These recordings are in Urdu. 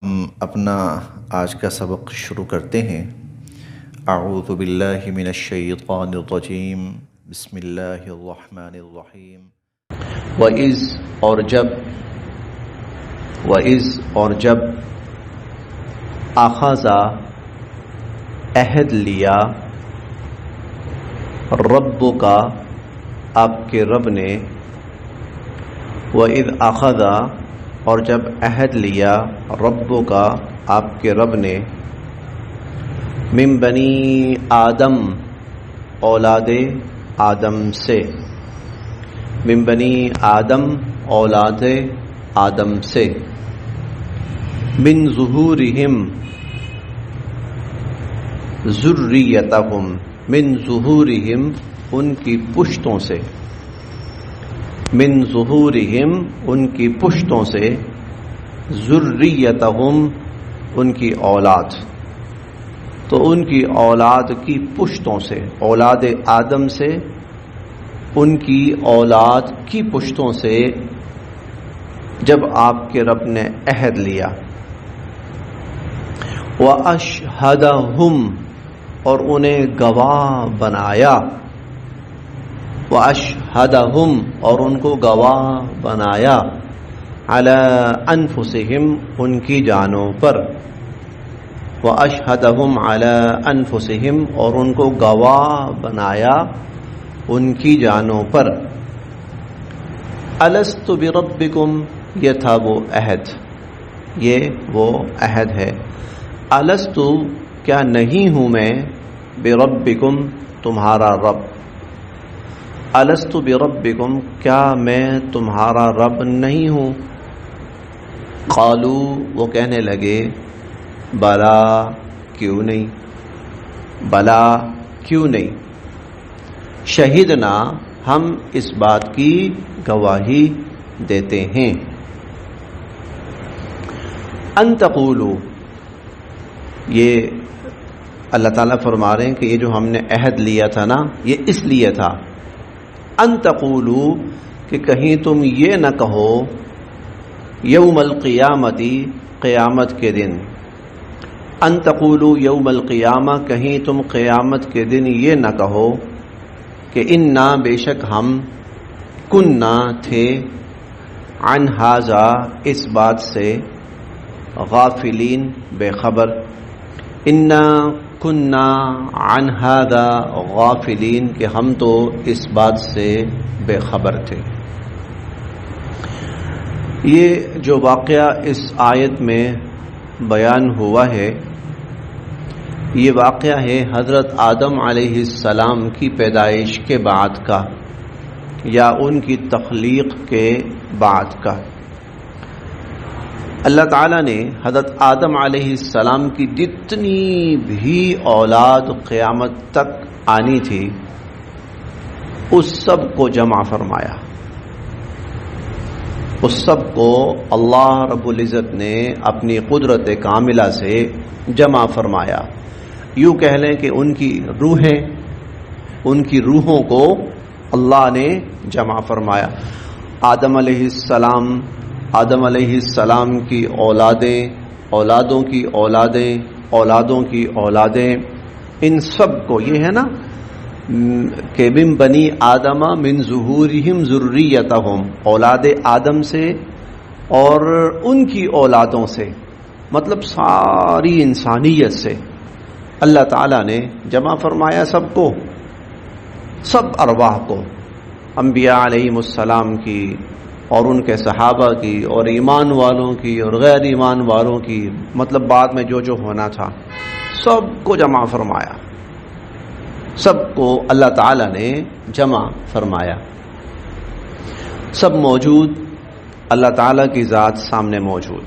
ہم اپنا آج کا سبق شروع کرتے ہیں۔ اعوذ باللہ من الشیطان الرجیم، بسم اللہ الرحمن الرحیم۔ وَإِذْ اور جب اخذ عہد لیا رب کا آپ کے رب نے، وَإِذْ اخذ اور جب عہد لیا رب کا آپ کے رب نے، من بنی آدم اولاد آدم سے، من بنی آدم اولاد آدم سے، من ظہورہم ذریتہم، من ظہورہم ان کی پشتوں سے، من ظہورہم ان کی پشتوں سے، ذریتہم ان کی اولاد، تو ان کی اولاد کی پشتوں سے، اولاد آدم سے ان کی اولاد کی پشتوں سے جب آپ کے رب نے عہد لیا، وَأَشْهَدَهُمْ اور انہیں گواہ بنایا، وَأَشْهَدَهُمْ اور ان کو گواہ بنایا، عَلَىٰ أَنفُسِهِمْ ان کی جانوں پر، وَأَشْهَدَهُمْ عَلَىٰ أَنفُسِهِمْ اور ان کو گواہ بنایا ان کی جانوں پر، أَلَسْتُ بِرَبِّكُمْ یہ تھا وہ عہد، یہ وہ عہد ہے، أَلَسْتُ کیا نہیں ہوں میں، بِرَبِّكُمْ تمہارا رب، أَلَسْتُ بِرَبِّكُمْ کیا میں تمہارا رب نہیں ہوں، قالوا وہ کہنے لگے، بلا کیوں نہیں، بلا کیوں نہیں، شہدنا ہم اس بات کی گواہی دیتے ہیں، ان تقولوا یہ اللہ تعالیٰ فرما رہے ہیں کہ یہ جو ہم نے عہد لیا تھا نا، یہ اس لیے تھا، ان تقولوا کہ کہیں تم یہ نہ کہو، یوم القیامتی قیامت کے دن، ان تقولوا یوم القیامہ کہیں تم قیامت کے دن یہ نہ کہو کہ انا بے شک ہم، کننا تھے، عن ھذا اس بات سے، غافلین بے خبر، انا کننا عن ھذا غافلین کہ ہم تو اس بات سے بے خبر تھے۔ یہ جو واقعہ اس آیت میں بیان ہوا ہے، یہ واقعہ ہے حضرت آدم علیہ السلام کی پیدائش کے بعد کا، یا ان کی تخلیق کے بعد کا۔ اللہ تعالیٰ نے حضرت آدم علیہ السلام کی جتنی بھی اولاد قیامت تک آنی تھی اس سب کو جمع فرمایا، اس سب کو اللہ رب العزت نے اپنی قدرت کاملہ سے جمع فرمایا، یوں کہہ لیں کہ ان کی روحیں، ان کی روحوں کو اللہ نے جمع فرمایا۔ آدم علیہ السلام کی اولادیں، اولادوں کی اولادیں، اولادوں کی اولادیں، ان سب کو، یہ ہے نا کہ من بنی آدم من ظہورہم ذریتہم، اولاد آدم سے اور ان کی اولادوں سے، مطلب ساری انسانیت سے اللہ تعالیٰ نے جمع فرمایا سب کو، سب ارواح کو، انبیاء علیہم السلام کی اور ان کے صحابہ کی اور ایمان والوں کی اور غیر ایمان والوں کی، مطلب بعد میں جو جو ہونا تھا سب کو جمع فرمایا، سب کو اللہ تعالیٰ نے جمع فرمایا، سب موجود، اللہ تعالیٰ کی ذات سامنے موجود۔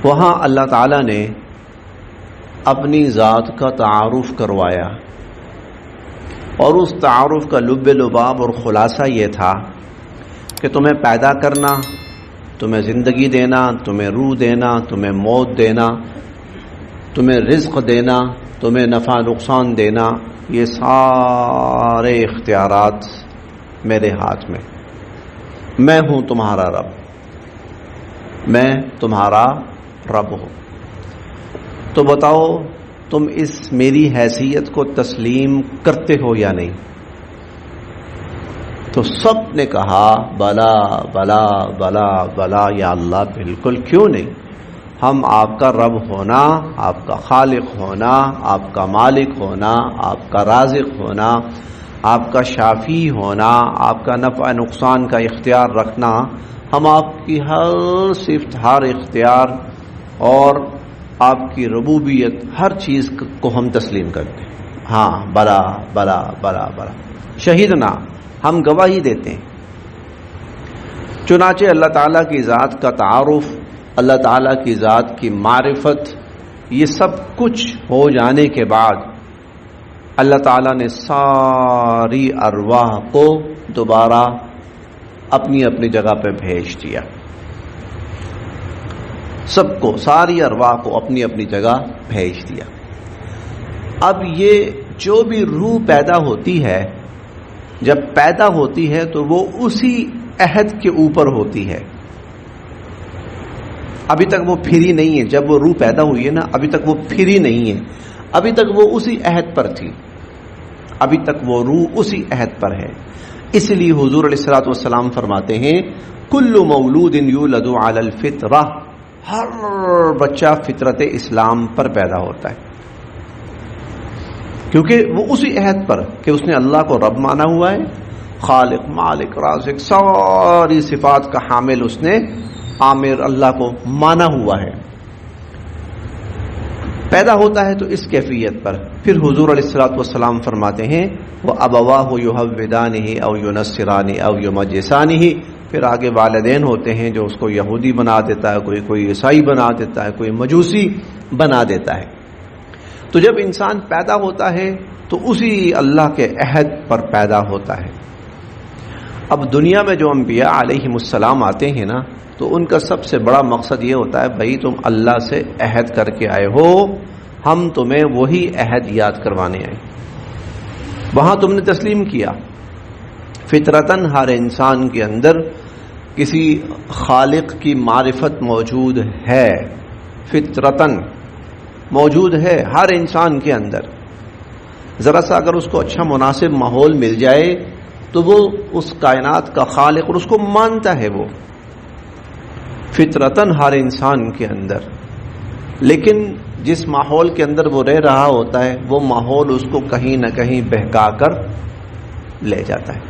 وہاں اللہ تعالیٰ نے اپنی ذات کا تعارف کروایا، اور اس تعارف کا لب لباب اور خلاصہ یہ تھا کہ تمہیں پیدا کرنا، تمہیں زندگی دینا، تمہیں روح دینا، تمہیں موت دینا، تمہیں رزق دینا، تمہیں نفع نقصان دینا، یہ سارے اختیارات میرے ہاتھ میں، میں ہوں تمہارا رب، میں تمہارا رب ہو۔ تو بتاؤ تم اس میری حیثیت کو تسلیم کرتے ہو یا نہیں؟ تو سب نے کہا بلا بلا بلا بلا یا اللہ، بالکل، کیوں نہیں، ہم آپ کا رب ہونا، آپ کا خالق ہونا، آپ کا مالک ہونا، آپ کا رازق ہونا، آپ کا شافی ہونا، آپ کا نفع نقصان کا اختیار رکھنا، ہم آپ کی ہر صفت، ہر اختیار اور آپ کی ربوبیت، ہر چیز کو ہم تسلیم کرتے ہیں۔ ہاں بلا بلا بلا بلا، شہیدنا، ہم گواہی دیتے ہیں۔ چنانچہ اللہ تعالیٰ کی ذات کا تعارف، اللہ تعالیٰ کی ذات کی معرفت، یہ سب کچھ ہو جانے کے بعد اللہ تعالیٰ نے ساری ارواح کو دوبارہ اپنی اپنی جگہ پہ بھیج دیا، سب کو، ساری ارواح کو اپنی اپنی جگہ بھیج دیا۔ اب یہ جو بھی روح پیدا ہوتی ہے، جب پیدا ہوتی ہے تو وہ اسی عہد کے اوپر ہوتی ہے، ابھی تک وہ پھری نہیں ہے۔ جب وہ روح پیدا ہوئی ہے نا، ابھی تک وہ پھری نہیں ہے، ابھی تک وہ اسی عہد پر تھی، ابھی تک وہ روح اسی عہد پر ہے۔ اس لیے حضور علیہ الصلوۃ والسلام فرماتے ہیں کل مولود یولد علی الفطرہ، ہر بچہ فطرت اسلام پر پیدا ہوتا ہے، کیونکہ وہ اسی عہد پر کہ اس نے اللہ کو رب مانا ہوا ہے، خالق، مالک، رازق، ساری صفات کا حامل اس نے عامر اللہ کو مانا ہوا ہے، پیدا ہوتا ہے تو اس کیفیت پر۔ پھر حضور علیہ الصلوۃ والسلام فرماتے ہیں وَأَبَوَاهُ يُحَوِّدَانِهِ أَوْ يُنَصِّرَانِهِ أَوْ يُمَجِّسَانِهِ، پھر آگے والدین ہوتے ہیں جو اس کو یہودی بنا دیتا ہے، کوئی عیسائی بنا دیتا ہے، کوئی مجوسی بنا دیتا ہے۔ تو جب انسان پیدا ہوتا ہے تو اسی اللہ کے عہد پر پیدا ہوتا ہے۔ اب دنیا میں جو انبیاء علیہم السلام آتے ہیں نا، تو ان کا سب سے بڑا مقصد یہ ہوتا ہے بھائی تم اللہ سے عہد کر کے آئے ہو، ہم تمہیں وہی عہد یاد کروانے آئے، وہاں تم نے تسلیم کیا۔ فطرتاً ہر انسان کے اندر کسی خالق کی معرفت موجود ہے، فطرتاً موجود ہے ہر انسان کے اندر۔ ذرا سا اگر اس کو اچھا مناسب ماحول مل جائے تو وہ اس کائنات کا خالق اور اس کو مانتا ہے، وہ فطرتاً ہر انسان کے اندر۔ لیکن جس ماحول کے اندر وہ رہ رہا ہوتا ہے وہ ماحول اس کو کہیں نہ کہیں بہکا کر لے جاتا ہے،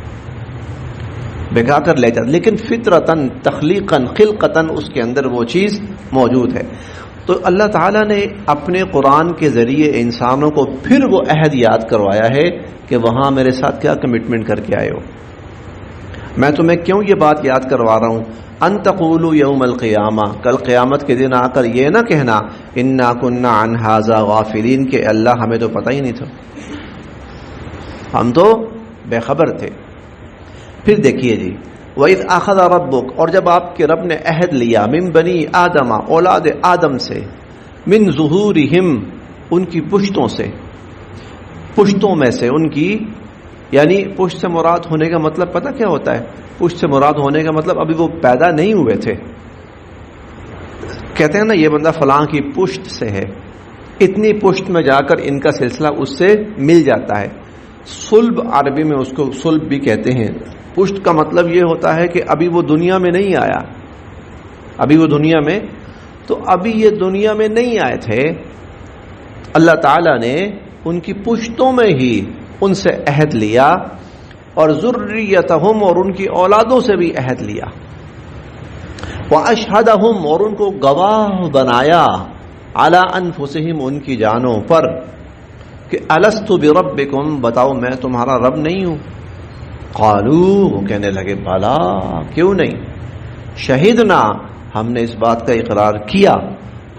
بہکا کر لے جاتا ہے، لیکن فطرتاً، تخلیقاً، خلقتاً اس کے اندر وہ چیز موجود ہے۔ تو اللہ تعالیٰ نے اپنے قرآن کے ذریعے انسانوں کو پھر وہ عہد یاد کروایا ہے کہ وہاں میرے ساتھ کیا کمٹمنٹ کر کے آئے ہو۔ میں تمہیں کیوں یہ بات یاد کروا رہا ہوں؟ ان تقولوا یوم القیامہ، کل قیامت کے دن آ کر یہ نہ کہنا انا کنا عن ھذا غافلین، کہ اللہ ہمیں تو پتہ ہی نہیں تھا، ہم تو بے خبر تھے۔ پھر دیکھیے جی وَإِذْ أَخَذَ رَبُّكَ، اور جب آپ کے رب نے عہد لیا، من بنی آدم، اولاد آدم سے، من ظہورہم، ان کی پشتوں سے، پشتوں میں سے ان کی، یعنی پشت سے مراد ہونے کا مطلب پتہ کیا ہوتا ہے؟ پشت سے مراد ہونے کا مطلب ابھی وہ پیدا نہیں ہوئے تھے۔ کہتے ہیں نا یہ بندہ فلاں کی پشت سے ہے، اتنی پشت میں جا کر ان کا سلسلہ اس سے مل جاتا ہے۔ صلب عربی میں اس کو صلب بھی کہتے ہیں۔ پشت کا مطلب یہ ہوتا ہے کہ ابھی وہ دنیا میں نہیں آیا، ابھی وہ دنیا میں، تو ابھی یہ دنیا میں نہیں آئے تھے، اللہ تعالیٰ نے ان کی پشتوں میں ہی ان سے عہد لیا، اور ذریتہم، اور ان کی اولادوں سے بھی عہد لیا، واشہدہم، اور ان کو گواہ بنایا، علی انفسہم، ان کی جانوں پر، کہ الست بربکم، بتاؤ میں تمہارا رب نہیں ہوں؟ قالوا، وہ کہنے لگے بلا، کیوں نہیں، شہدنا، ہم نے اس بات کا اقرار کیا،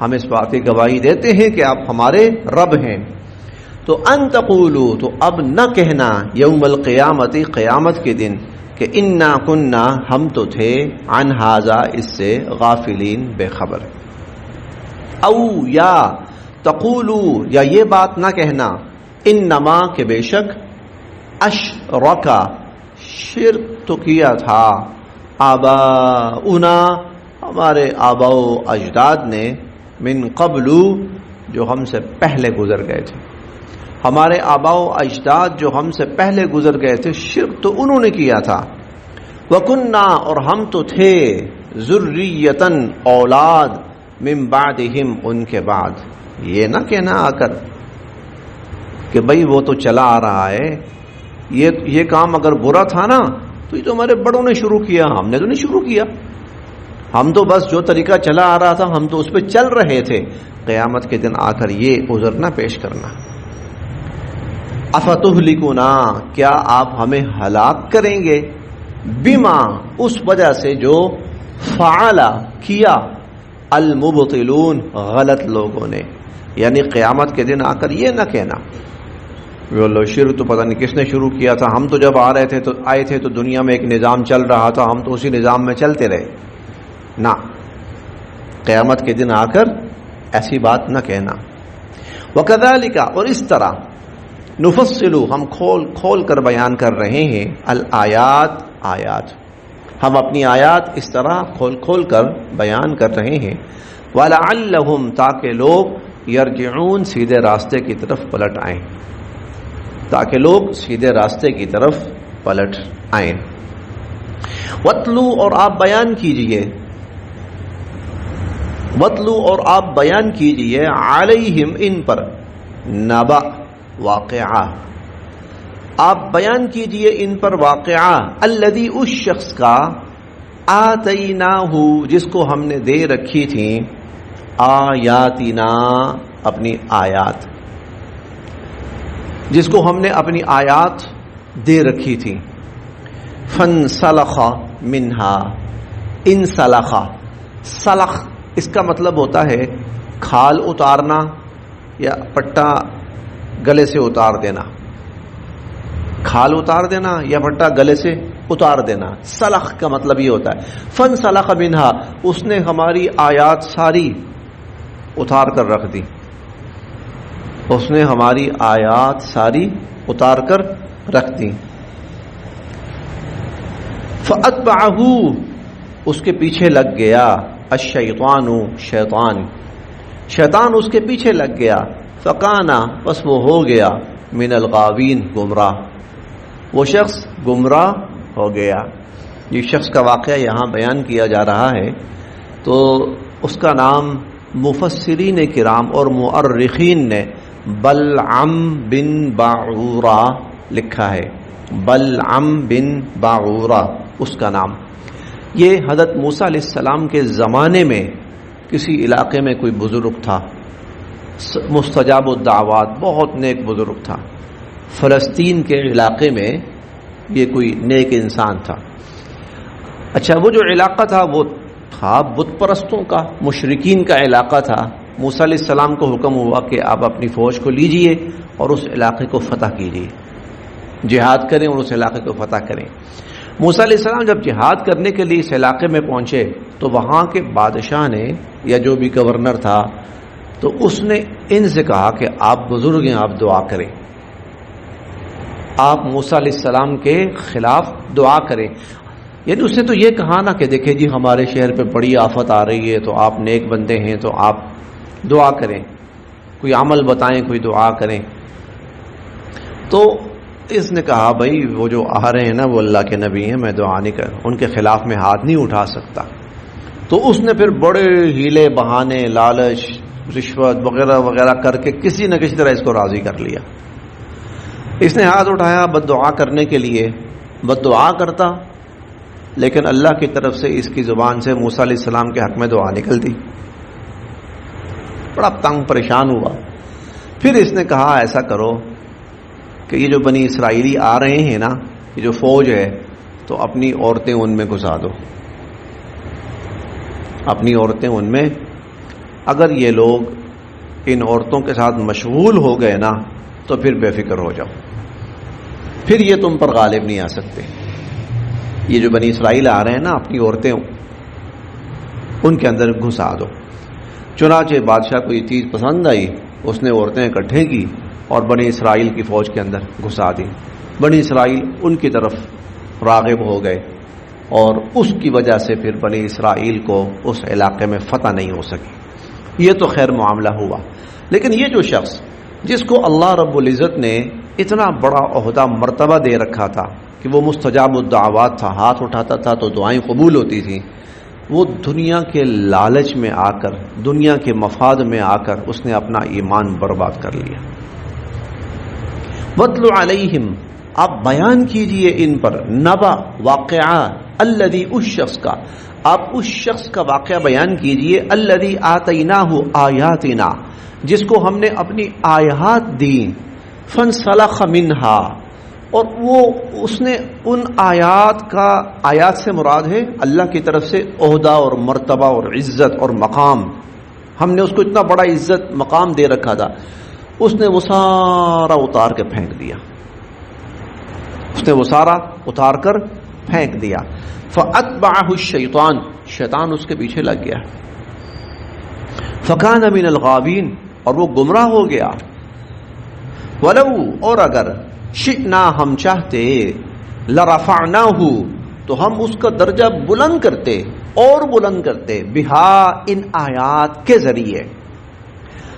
ہم اس بات کی گواہی دیتے ہیں کہ آپ ہمارے رب ہیں۔ تو ان تقولوا، تو اب نہ کہنا، یوم القیامت، قیامت کے دن، کہ انا کننا، ہم تو تھے، عن ھذا، اس سے، غافلین، بے خبر۔ او یا تقولوا، یا یہ بات نہ کہنا، انما، کہ بے شک، اشرکا، شرک تو کیا تھا، آباؤنا، ہمارے آباء و اجداد نے، من قبل جو ہم سے پہلے گزر گئے تھے. ہمارے آباء و اجداد جو ہم سے پہلے گزر گئے تھے شرک تو انہوں نے کیا تھا. وَكُنَّا اور ہم تو تھے ذُرِّيَّةً اولاد من بعدہم ان کے بعد. یہ نہ کہنا آ کر کہ بھئی وہ تو چلا آ رہا ہے, یہ کام اگر برا تھا نا تو یہ تو ہمارے بڑوں نے شروع کیا, ہم نے تو نہیں شروع کیا, ہم تو بس جو طریقہ چلا آ رہا تھا ہم تو اس پہ چل رہے تھے. قیامت کے دن آ کر یہ عذر نہ پیش کرنا. افتہلکنا کیا آپ ہمیں ہلاک کریں گے, بما اس وجہ سے جو فعل کیا المبطلون غلط لوگوں نے. یعنی قیامت کے دن آ کر یہ نہ کہنا واللہ شرک تو پتہ نہیں کس نے شروع کیا تھا, ہم تو جب آئے تھے تو دنیا میں ایک نظام چل رہا تھا, ہم تو اسی نظام میں چلتے رہے. نہ, قیامت کے دن آ کر ایسی بات نہ کہنا. وکذالک اور اس طرح نفصل ہم کھول کر بیان کر رہے ہیں الآیات آیات, ہم اپنی آیات اس طرح کھول کر بیان کر رہے ہیں. وَلَعَلَّهُمْ تاکہ لوگ یرجعون سیدھے راستے کی طرف پلٹ آئیں, تاکہ لوگ سیدھے راستے کی طرف پلٹ آئیں. وَاتْلُو اور آپ بیان کیجئے, وَاتْلُو اور آپ بیان کیجئے علیہم ان پر, نبأ واقعہ, آپ بیان کیجئے ان پر واقعہ, الذی اس شخص کا, آتیناہ جس کو ہم نے دے رکھی تھی, آیاتنا اپنی آیات, جس کو ہم نے اپنی آیات دے رکھی تھی. فانسلخ منہا, انسلخ, سلخ اس کا مطلب ہوتا ہے کھال اتارنا یا پٹا گلے سے اتار دینا, کھال اتار دینا یا پٹا گلے سے اتار دینا. سلخ کا مطلب یہ ہوتا ہے. فانسلخ منہا اس نے ہماری آیات ساری اتار کر رکھ دی, اس نے ہماری آیات ساری اتار کر رکھ دی. فَأَتْبَعَهُ اس کے پیچھے لگ گیا, الشیطان شیطان اس کے پیچھے لگ گیا. فَقَانَ بس وہ ہو گیا, من الغاوین گمراہ, وہ شخص گمراہ ہو گیا. یہ شخص کا واقعہ یہاں بیان کیا جا رہا ہے تو اس کا نام مفسرین کرام اور مؤرخین نے بلعم بن باعورہ لکھا ہے. بلعم بن باعورہ اس کا نام. یہ حضرت موسیٰ علیہ السلام کے زمانے میں کسی علاقے میں کوئی بزرگ تھا, مستجاب الدعوات, بہت نیک بزرگ تھا. فلسطین کے علاقے میں یہ کوئی نیک انسان تھا. اچھا, وہ جو علاقہ تھا وہ تھا بت پرستوں کا, مشرکین کا علاقہ تھا. موسیٰ علیہ السلام کو حکم ہوا کہ آپ اپنی فوج کو لیجئے اور اس علاقے کو فتح کیجئے, جہاد کریں اور اس علاقے کو فتح کریں. موسیٰ علیہ السلام جب جہاد کرنے کے لیے اس علاقے میں پہنچے تو وہاں کے بادشاہ نے یا جو بھی گورنر تھا تو اس نے ان سے کہا کہ آپ بزرگ ہیں, آپ دعا کریں, آپ موسیٰ علیہ السلام کے خلاف دعا کریں. یعنی اس نے تو یہ کہا نا کہ دیکھیں جی ہمارے شہر پہ بڑی آفت آ رہی ہے تو آپ نیک بندے ہیں تو آپ دعا کریں, کوئی عمل بتائیں, کوئی دعا کریں. تو اس نے کہا بھائی وہ جو آ رہے ہیں نا وہ اللہ کے نبی ہیں, میں دعا نہیں کر, ان کے خلاف میں ہاتھ نہیں اٹھا سکتا. تو اس نے پھر بڑے ہیلے بہانے, لالچ, رشوت وغیرہ وغیرہ کر کے کسی نہ کسی طرح اس کو راضی کر لیا. اس نے ہاتھ اٹھایا بد دعا کرنے کے لیے, بد دعا کرتا, لیکن اللہ کی طرف سے اس کی زبان سے موسیٰ علیہ السلام کے حق میں دعا نکلتی. بڑا تنگ پریشان ہوا. پھر اس نے کہا ایسا کرو کہ یہ جو بنی اسرائیلی آ رہے ہیں نا, یہ جو فوج ہے, تو اپنی عورتیں ان میں گھسا دو, اپنی عورتیں ان میں. اگر یہ لوگ ان عورتوں کے ساتھ مشغول ہو گئے نا تو پھر بے فکر ہو جاؤ, پھر یہ تم پر غالب نہیں آ سکتے. یہ جو بنی اسرائیل آ رہے ہیں نا اپنی عورتیں ان کے اندر گھسا دو. چنانچہ بادشاہ کو یہ چیز پسند آئی, اس نے عورتیں اکٹھے کی اور بنی اسرائیل کی فوج کے اندر گھسا دی. بنی اسرائیل ان کی طرف راغب ہو گئے اور اس کی وجہ سے پھر بنی اسرائیل کو اس علاقے میں فتح نہیں ہو سکی. یہ تو خیر معاملہ ہوا. لیکن یہ جو شخص جس کو اللہ رب العزت نے اتنا بڑا عہدہ مرتبہ دے رکھا تھا کہ وہ مستجاب الدعوات تھا، ہاتھ اٹھاتا تھا تو دعائیں قبول ہوتی تھیں، وہ دنیا کے لالچ میں آ کر، دنیا کے مفاد میں آ کر اس نے اپنا ایمان برباد کر لیا. وَاتْلُ عَلَيْهِمْ، آپ بیان کیجئے ان پر، نبا واقعہ، الذی، اس شخص کا، آپ اس شخص کا واقعہ بیان کیجئے، الذی آتیناہ آیاتنا، جس کو ہم نے اپنی آیات دی، فانسلخ منہا، اور وہ اس نے ان آیات سے مراد ہے اللہ کی طرف سے عہدہ اور مرتبہ اور عزت اور مقام. ہم نے اس کو اتنا بڑا عزت مقام دے رکھا تھا، اس نے وہ سارا اتار کے پھینک دیا، اس نے وہ سارا اتار کر پھینک دیا. فَأَتْبَعَهُ الشَّيْطَانُ، شیطان اس کے پیچھے لگ گیا. فَكَانَ مِنَ الْغَابِينَ، اور وہ گمراہ ہو گیا. وَلَوْ، اور اگر، شئنا، ہم چاہتے، لَرَفَعْنَاهُ، تو ہم اس کا درجہ بلند کرتے اور بلند کرتے، بِهَا، ان آیات کے ذریعے.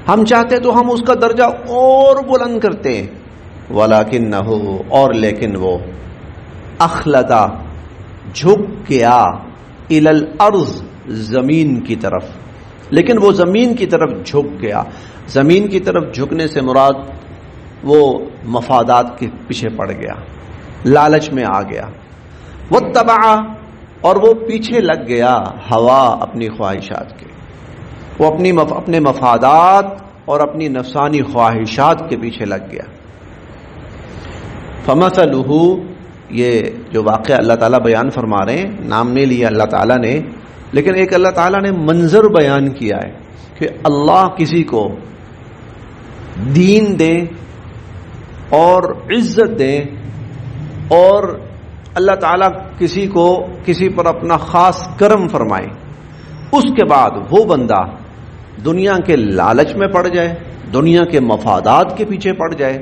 ہم چاہتے تو ہم اس کا درجہ اور بلند کرتے. وَلَكِنَّهُ، اور لیکن وہ، اخلدا، جھک گیا، الی الارض، زمین کی طرف. لیکن وہ زمین کی طرف جھک گیا. زمین کی طرف جھکنے سے مراد وہ مفادات کے پیچھے پڑ گیا، لالچ میں آ گیا. واتبع، اور وہ پیچھے لگ گیا، ہوا، اپنی خواہشات کے. وہ اپنے مفادات اور اپنی نفسانی خواہشات کے پیچھے لگ گیا. فمثلہ، یہ جو واقعہ اللہ تعالیٰ بیان فرما رہے ہیں، نام نہیں لیا اللہ تعالیٰ نے، لیکن ایک اللہ تعالیٰ نے منظر بیان کیا ہے کہ اللہ کسی کو دین دے اور عزت دے، اور اللہ تعالیٰ کسی کو کسی پر اپنا خاص کرم فرمائے، اس کے بعد وہ بندہ دنیا کے لالچ میں پڑ جائے، دنیا کے مفادات کے پیچھے پڑ جائے،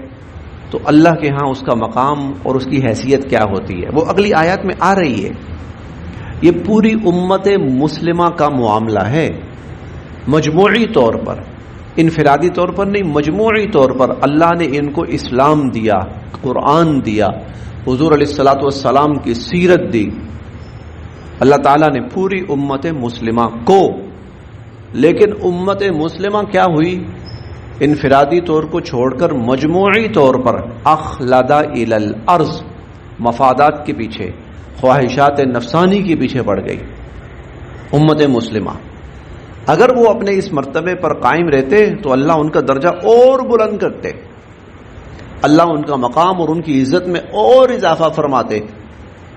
تو اللہ کے ہاں اس کا مقام اور اس کی حیثیت کیا ہوتی ہے، وہ اگلی آیات میں آ رہی ہے. یہ پوری امت مسلمہ کا معاملہ ہے، مجموعی طور پر، انفرادی طور پر نہیں، مجموعی طور پر اللہ نے ان کو اسلام دیا، قرآن دیا، حضور علیہ الصلوۃ والسلام کی سیرت دی، اللہ تعالیٰ نے پوری امت مسلمہ کو. لیکن امت مسلمہ کیا ہوئی؟ انفرادی طور کو چھوڑ کر مجموعی طور پر اخلدا الی الارض، مفادات کے پیچھے، خواہشات نفسانی کے پیچھے پڑ گئی امت مسلمہ. اگر وہ اپنے اس مرتبے پر قائم رہتے تو اللہ ان کا درجہ اور بلند کرتے، اللہ ان کا مقام اور ان کی عزت میں اور اضافہ فرماتے.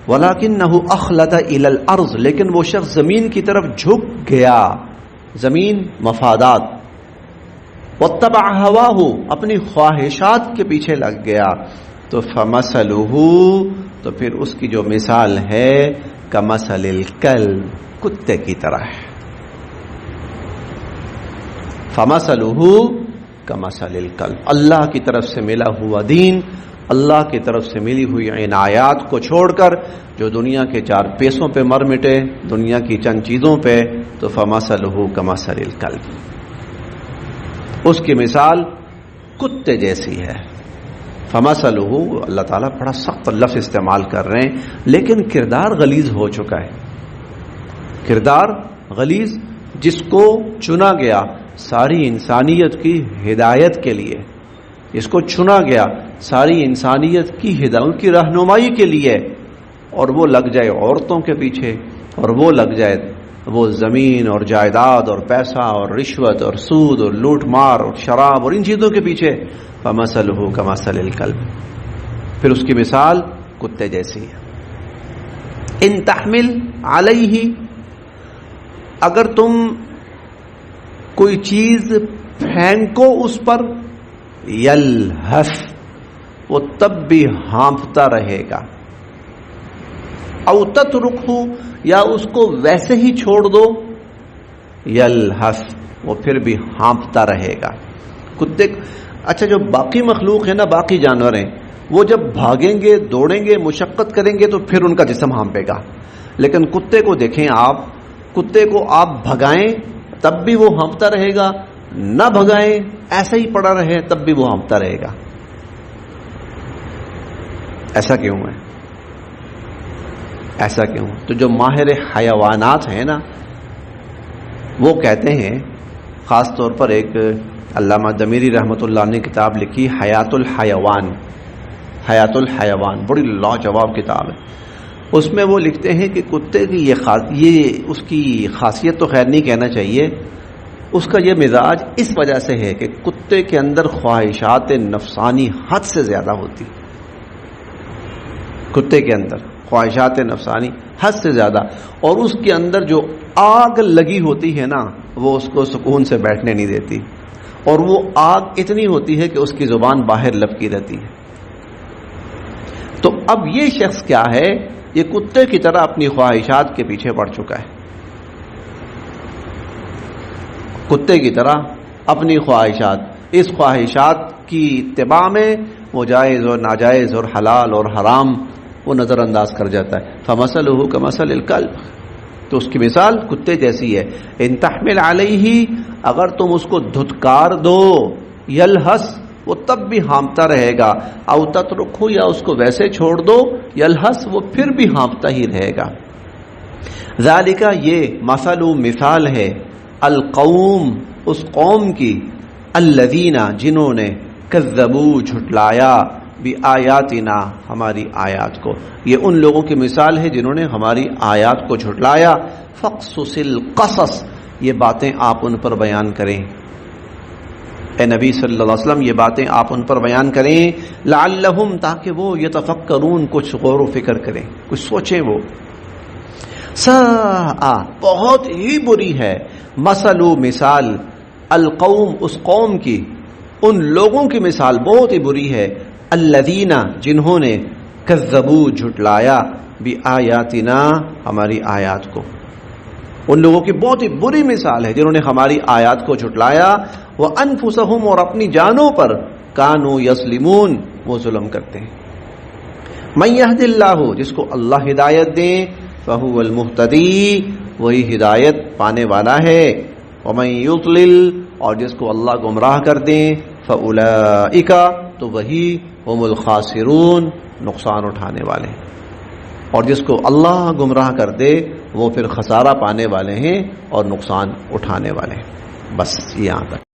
وَلَكِنَّهُ أَخْلَدَ إِلَى الْأَرْضِ، لیکن وہ شخص زمین کی طرف جھک گیا، زمین، مفادات. وَاتَّبَعَ هَوَاهُ، اپنی خواہشات کے پیچھے لگ گیا. تو فَمَثَلُهُ، تو پھر اس کی جو مثال ہے، كَمَثَلِ الْكَلْبِ، کتے کی طرح ہے. فَمَثَلُهُ كَمَثَلِ الْكَلْبِ، اللہ کی طرف سے ملا ہوا دین، اللہ کی طرف سے ملی ہوئی عنایات کو چھوڑ کر جو دنیا کے 4 پیسوں پہ مر مٹے، دنیا کی چند چیزوں پہ، تو فَمَثَلُهُ كَمَثَلِ الْكَلْبِ، اس کی مثال کتے جیسی ہے. فَمَثَلُهُ، اللہ تعالیٰ بڑا سخت لفظ استعمال کر رہے ہیں، لیکن کردار غلیظ ہو چکا ہے. کردار غلیظ، جس کو چنا گیا ساری انسانیت کی ہدایت کے لیے، اس کو چنا گیا ساری انسانیت کی ہدایت کی رہنمائی کے لیے، اور وہ لگ جائے عورتوں کے پیچھے، اور وہ لگ جائے وہ زمین اور جائیداد اور پیسہ اور رشوت اور سود اور لوٹ مار اور شراب اور ان چیزوں کے پیچھے. فَمَثَلُهُ كَمَثَلِ الْكَلْبِ، پھر اس کی مثال کتے جیسی ہے. ان تحمل علیہ، اگر تم کوئی چیز پھینکو اس پر، یلہف، وہ تب بھی ہانپتا رہے گا. او تترکہ، یا اس کو ویسے ہی چھوڑ دو، یلہف، وہ پھر بھی ہانپتا رہے گا. کتے، اچھا جو باقی مخلوق ہے نا، باقی جانور ہیں، وہ جب بھاگیں گے، دوڑیں گے، مشقت کریں گے تو پھر ان کا جسم ہانپے گا. لیکن کتے کو دیکھیں آپ، کتے کو آپ بھگائیں تب بھی وہ ہانپتا رہے گا، نہ بھگائیں ایسا ہی پڑا رہے تب بھی وہ ہانپتا رہے گا. ایسا کیوں ہے؟ ایسا کیوں؟ تو جو ماہر حیوانات ہیں نا وہ کہتے ہیں، خاص طور پر ایک علامہ دمیری رحمۃ اللہ نے کتاب لکھی حیات الحیوان، حیات الحیوان بڑی لاجواب کتاب ہے. اس میں وہ لکھتے ہیں کہ کتے کی یہ اس کی خاصیت تو خیر نہیں کہنا چاہیے، اس کا یہ مزاج اس وجہ سے ہے کہ کتے کے اندر خواہشات نفسانی حد سے زیادہ ہوتی. کتے کے اندر خواہشات نفسانی حد سے زیادہ، اور اس کے اندر جو آگ لگی ہوتی ہے نا وہ اس کو سکون سے بیٹھنے نہیں دیتی، اور وہ آگ اتنی ہوتی ہے کہ اس کی زبان باہر لپکی رہتی ہے. تو اب یہ شخص کیا ہے؟ یہ کتے کی طرح اپنی خواہشات کے پیچھے پڑ چکا ہے. کتے کی طرح اپنی خواہشات، اس خواہشات کی اتباع میں وہ جائز اور ناجائز اور حلال اور حرام وہ نظر انداز کر جاتا ہے. فمثلہ کمثل الکلب، تو اس کی مثال کتے جیسی ہے. ان تحمل علیہ، اگر تم اس کو دھتکار دو، یلہس، وہ تب بھی ہانپتا رہے گا، او تترکہ، یا اس کو ویسے چھوڑ دو، یلہس، وہ پھر بھی ہانپتا ہی رہے گا. ذالک، یہ مثل، مثال ہے، القوم، اس قوم کی، الذین، جنہوں نے، کذبوا، جھٹلایا، بآیاتنا، ہماری آیات کو. یہ ان لوگوں کی مثال ہے جنہوں نے ہماری آیات کو جھٹلایا. فاقصص القصص، یہ باتیں آپ ان پر بیان کریں، اے نبی صلی اللہ علیہ وسلم یہ باتیں آپ ان پر بیان کریں. لعلہم، تاکہ وہ یتفکرون، کچھ غور و فکر کریں، کچھ سوچیں. وہ ساء، بہت ہی بری ہے، مثل، مثال، القوم، اس قوم کی، ان لوگوں کی مثال بہت ہی بری ہے، الذین، جنہوں نے، کذبوا، جھٹلایا، بآیاتنا، ہماری آیات کو. ان لوگوں کی بہت ہی بری مثال ہے جنہوں نے ہماری آیات کو جھٹلایا. وانفسہم، اور اپنی جانوں پر، کانوا یظلمون، وہ ظلم کرتے ہیں. من یہد اللہ، جس کو اللہ ہدایت دے، فہو المہتدی، وہی ہدایت پانے والا ہے. ومن یضلل، اور جس کو اللہ گمراہ کر دیں، فاولئک، تو وہی ہم الخاسرون، نقصان اٹھانے والے ہیں. اور جس کو اللہ گمراہ کر دے وہ پھر خسارہ پانے والے ہیں اور نقصان اٹھانے والے ہیں. بس یہاں تک.